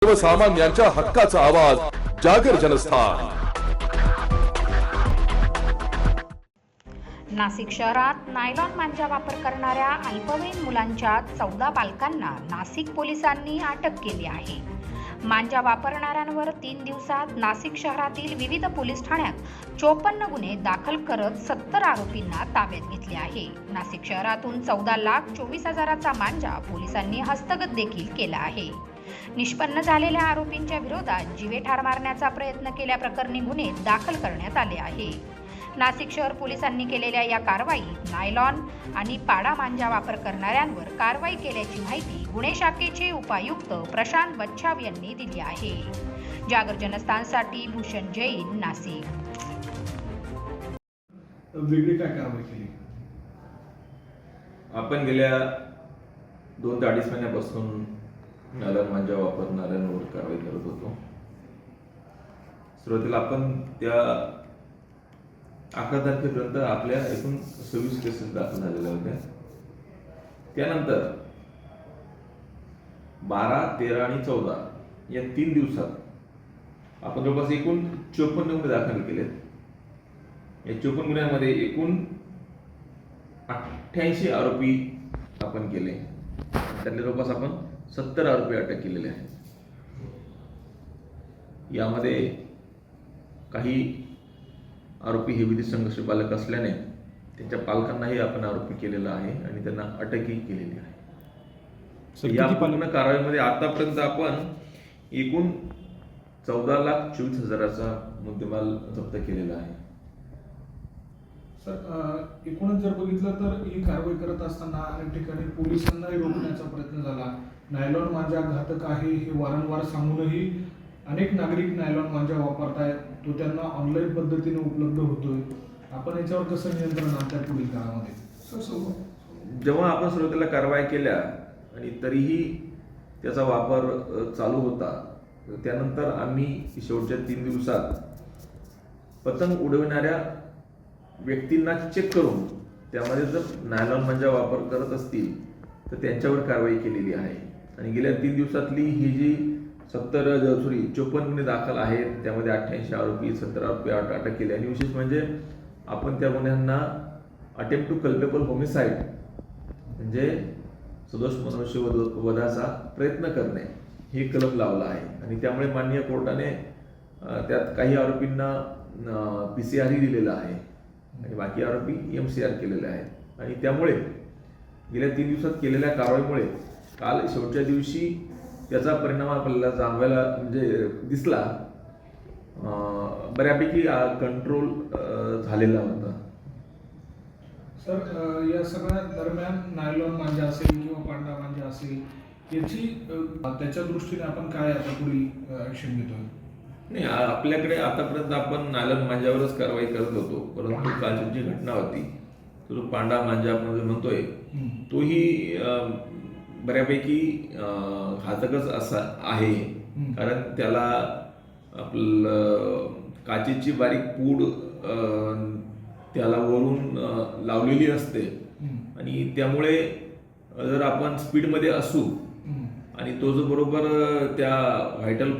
सर्वसामान्यांच्या हक्काचा आवाज जागर जनस्थान। नाशिक शहरात नायलॉन मांजा वापर करणाऱ्या अल्पवयीन मुलांच्या 14 पालकांना नाशिक पोलिसांनी अटक केली आहे। मांजा वापरणाऱ्यांवर 3 दिवसात नाशिक शहरातील विविध पोलीस ठाण्यात 54 गुन्हे दाखल करत 70 आरोपींना ताब्यात घेतले आहे। नाशिक शहरातून 14,24,000चा मांजा पोलिसांनी हस्तगत देखील केला आहे। निष्पन्न झालेल्या आरोपींच्या विरोधात जीवे ठार मारण्याचा प्रयत्न केल्याप्रकरणी गुन्हे दाखल करण्यात आले आहे। नाशिक शहर पोलिसांनी केलेल्या या कारवाईत नायलॉन आणि पाडा मांजा वापर करणाऱ्यांवर कारवाई केल्याची माहिती गुन्हे शाखेचे उपायुक्त प्रशांत बच्छाव यांनी दिली आहे। जागर जनस्थानसाठी भूषण जैन, नाशिक। वेगळी काय कारवाई केली? आपण गेल्या 2 ते 2.5 महिन्यापासून नायलॉन मांजा वापरणाऱ्यांवर कारवाई करत होतो। सुरुवातीला आपण त्या 11 तारखेपर्यंत आपल्या एकूण 26 केसेस दाखल झालेल्या होत्या। त्यानंतर 12, 13 आणि 14 या 3 दिवसात आपण जवळपास एकूण 54 गुन्हे दाखल केलेत। या 54 गुन्ह्यांमध्ये एकूण 88 आरोपी आपण केले। त्यातले जवळपास आपण 70 आरोपी अटक केलेले आहेत। यामध्ये काही आरोपी हे विधी संघर्ष पालक असल्याने त्यांच्या पालकांनाही आपण आरोपी केलेला आहे आणि त्यांना अटकही केलेली आहे। या पूर्ण कारवाईमध्ये आतापर्यंत आपण एकूण 14,24,000चा मुद्देमाल जप्त केलेला आहे। सर, एकूणच जर बघितलं तर ही कारवाई करत असताना अनेक ठिकाणी पोलिसांनाही रोखण्याचा प्रयत्न झाला। नायलॉन मांजा घातक आहे हे वारंवार सांगूनही अनेक नागरिक नायलॉन मांजा वापरतायत, तो त्यांना ऑनलाईन पद्धतीने उपलब्ध होतोय। आपण याच्यावर कसं नियंत्रण आणताय पुढील काळामध्ये? जेव्हा आपण सुरुवातीला कारवाई केल्या आणि तरीही त्याचा वापर चालू होता, त्यानंतर आम्ही शेवटच्या 3 दिवसात पतंग उडविणाऱ्या व्यक्तींना चेक करून त्यामध्ये जर नायलॉन मांजा वापर करत असतील तर त्यांच्यावर कारवाई केलेली आहे। आणि गेल्या 3 दिवसातली ही जी 54 गुन्हे दाखल आहेत, त्यामध्ये 88 आरोपी, 70 आरोपी अटक केले। आणि विशेष म्हणजे आपण त्या गुन्ह्यांना अटेम्प्ट टू कल्पेबल होमिसाइड म्हणजे सदोष मनुष्यवधाचा प्रयत्न करणे हे कलम लावला आहे। आणि त्यामुळे माननीय कोर्टाने त्यात काही आरोपींना PCR दिलेला आहे आणि बाकी आरोपी MCR केलेले आहेत। आणि त्यामुळे गेल्या 3 दिवसात केलेल्या कारवाईमुळे काल शेवटच्या दिवशी त्याचा परिणाम आपल्याला जाणवायला म्हणजे दिसला। बऱ्यापैकी कंट्रोल झालेला होता। सर, या सगळ्या दरम्यान नायलॉन मांजा असेल किंवा पांडा मांजा असेल याची त्याच्या दृष्टीने आपण काय आता पुढील ऍक्शन घेतोय? नाही, आपल्याकडे आतापर्यंत आपण नायलॉन मांजावरच कारवाई करत होतो, परंतु कालची जी घटना होती तो पांडा मांजा आपण जो म्हणतोय तोही बऱ्यापैकी घातकच असा आहे। कारण त्याला आपलं काचेची बारीक पूड त्याला वरून लावलेली असते आणि त्यामुळे जर आपण स्पीडमध्ये असू आणि तो जो बरोबर त्या व्हायटल